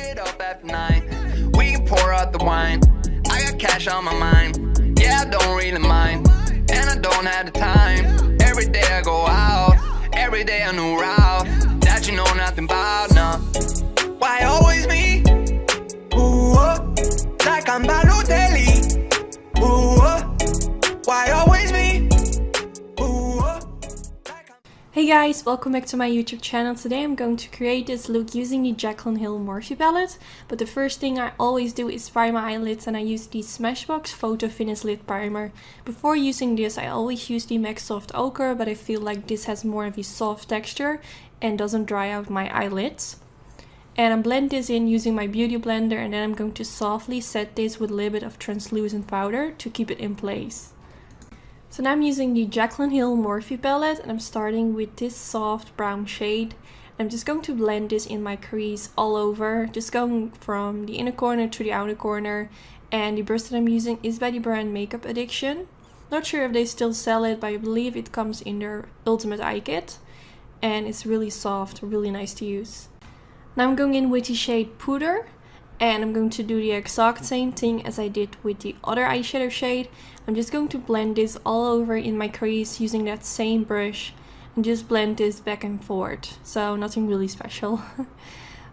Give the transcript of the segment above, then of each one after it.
it up after 9. We can pour out the wine. I got cash on my mind. Yeah, I don't really mind, and I don't have the time. Every day I go out, every day a new route that you know nothing about, no. Why always me? Ooh, like I'm Balotelli. Ooh, why always me? Hey guys, welcome back to my YouTube channel. Today I'm going to create this look using the Jaclyn Hill Morphe palette. But the first thing I always do is prime my eyelids, and I use the Smashbox Photo Finish Lid Primer. Before using this I always use the MAC Soft Ochre, but I feel like this has more of a soft texture and doesn't dry out my eyelids. And I blend this in using my beauty blender, and then I'm going to softly set this with a little bit of translucent powder to keep it in place. So now I'm using the Jaclyn Hill Morphe palette, and I'm starting with this soft brown shade. I'm just going to blend this in my crease all over, just going from the inner corner to the outer corner. And the brush that I'm using is by the brand Makeup Addiction. Not sure if they still sell it, but I believe it comes in their Ultimate Eye Kit. And it's really soft, really nice to use. Now I'm going in with the shade Puder. And I'm going to do the exact same thing as I did with the other eyeshadow shade. I'm just going to blend this all over in my crease using that same brush and just blend this back and forth. So nothing really special.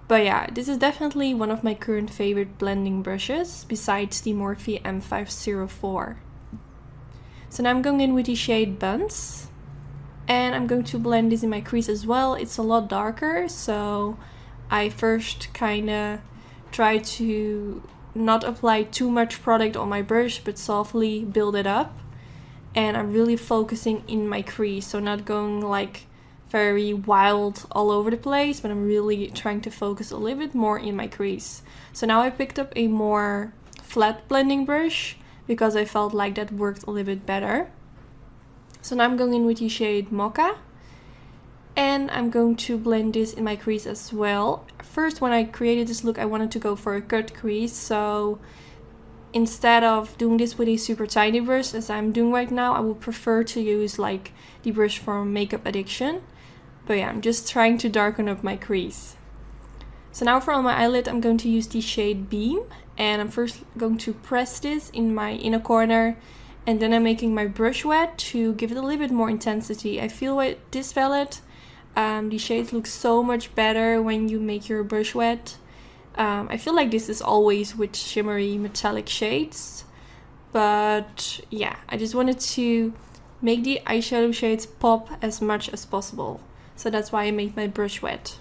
But yeah, this is definitely one of my current favorite blending brushes besides the Morphe M504. So now I'm going in with the shade Buns. And I'm going to blend this in my crease as well. It's a lot darker, so I first kinda try to not apply too much product on my brush, but softly build it up. And I'm really focusing in my crease, so not going like very wild all over the place, but I'm really trying to focus a little bit more in my crease. So now I picked up a more flat blending brush because I felt like that worked a little bit better. So now I'm going in with the shade Mocha. And I'm going to blend this in my crease as well. First, when I created this look, I wanted to go for a cut crease. So instead of doing this with a super tiny brush, as I'm doing right now, I would prefer to use like the brush from Makeup Addiction. But yeah, I'm just trying to darken up my crease. So now for on my eyelid, I'm going to use the shade Beam. And I'm first going to press this in my inner corner. And then I'm making my brush wet to give it a little bit more intensity. I feel with this palette, the shades look so much better when you make your brush wet. I feel like this is always with shimmery metallic shades. But yeah, I just wanted to make the eyeshadow shades pop as much as possible. So that's why I made my brush wet.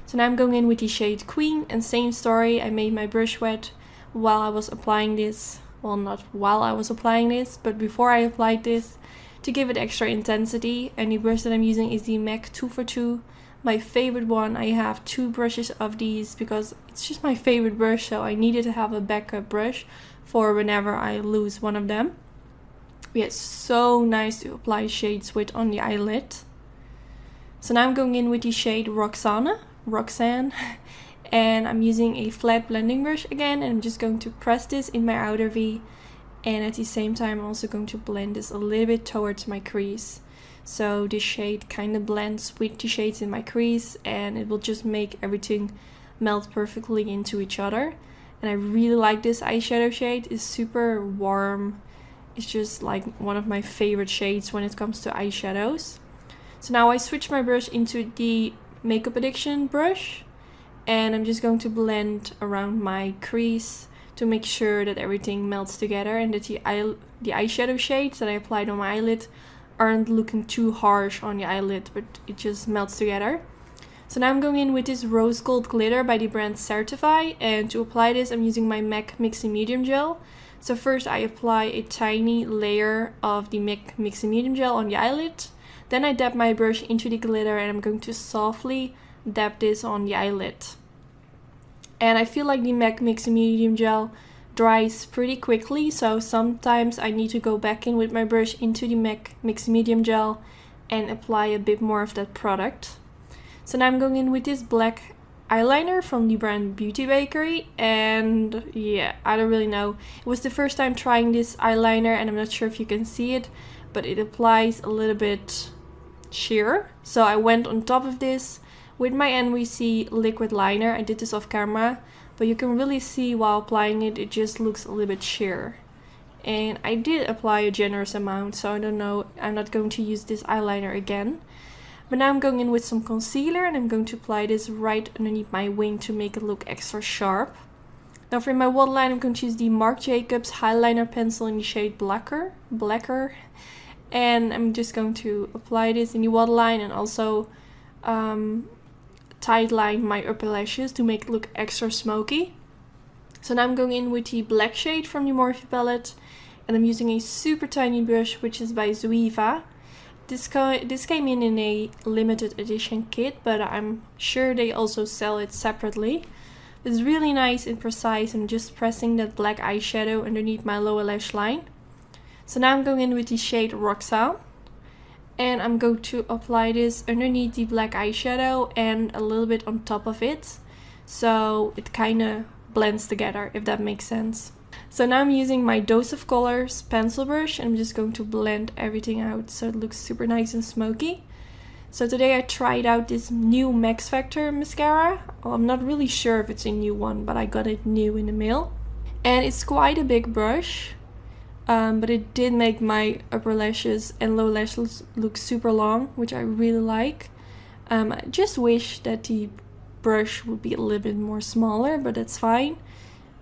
So now I'm going in with the shade Queen, and same story, I made my brush wet while I was applying this. Well, not while I was applying this, but before I applied this, to give it extra intensity. And the brush that I'm using is the MAC 242, my favorite one. I have 2 brushes of these because it's just my favorite brush, so I needed to have a backup brush for whenever I lose one of them. Yeah, it's so nice to apply shades with on the eyelid. So now I'm going in with the shade Roxanne, and I'm using a flat blending brush again, and I'm just going to press this in my outer V. And at the same time, I'm also going to blend this a little bit towards my crease. So this shade kind of blends with the shades in my crease, and it will just make everything melt perfectly into each other. And I really like this eyeshadow shade. It's super warm. It's just like one of my favorite shades when it comes to eyeshadows. So now I switch my brush into the Makeup Addiction brush. And I'm just going to blend around my crease to make sure that everything melts together and that the eyeshadow shades that I applied on my eyelid aren't looking too harsh on the eyelid, but it just melts together. So now I'm going in with this rose gold glitter by the brand Certify, and to apply this I'm using my MAC Mixing Medium Gel. So first I apply a tiny layer of the MAC Mixing Medium Gel on the eyelid, then I dab my brush into the glitter, and I'm going to softly dab this on the eyelid. And I feel like the MAC Mixing Medium Gel dries pretty quickly, so sometimes I need to go back in with my brush into the MAC Mixing Medium Gel and apply a bit more of that product. So now I'm going in with this black eyeliner from the brand Beauty Bakery, and yeah, I don't really know. It was the first time trying this eyeliner, and I'm not sure if you can see it, but it applies a little bit sheer. So I went on top of this With my NYC liquid liner, I did this off camera, but you can really see while applying it, it just looks a little bit sheer. And I did apply a generous amount, so I don't know, I'm not going to use this eyeliner again. But now I'm going in with some concealer and I'm going to apply this right underneath my wing to make it look extra sharp. Now for my waterline, I'm going to use the Marc Jacobs Highliner Pencil in the shade Blacker. And I'm just going to apply this in the waterline and also tight line my upper lashes to make it look extra smoky. So now I'm going in with the black shade from the Morphe palette, and I'm using a super tiny brush, which is by Zoeva. This came in a limited edition kit, but I'm sure they also sell it separately. It's really nice and precise. I'm just pressing that black eyeshadow underneath my lower lash line. So now I'm going in with the shade Roxanne, and I'm going to apply this underneath the black eyeshadow and a little bit on top of it, so it kind of blends together, if that makes sense. So now I'm using my Dose of Colors pencil brush and I'm just going to blend everything out so it looks super nice and smoky. So today I tried out this new Max Factor mascara. Well, I'm not really sure if it's a new one, but I got it new in the mail. And it's quite a big brush, but it did make my upper lashes and lower lashes look super long, which I really like. I just wish that the brush would be a little bit more smaller, but that's fine.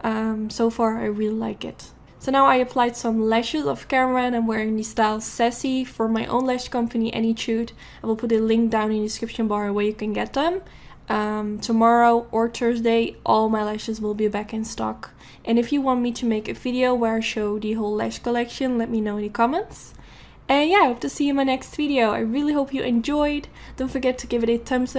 So far I really like it. So now I applied some lashes off camera and I'm wearing the style Sassy for my own lash company, Anytude. I will put a link down in the description bar where you can get them. Tomorrow or Thursday all my lashes will be back in stock. And if you want me to make a video where I show the whole lash collection, let me know in the comments. And yeah, I hope to see you in my next video. I really hope you enjoyed. Don't forget to give it a thumbs up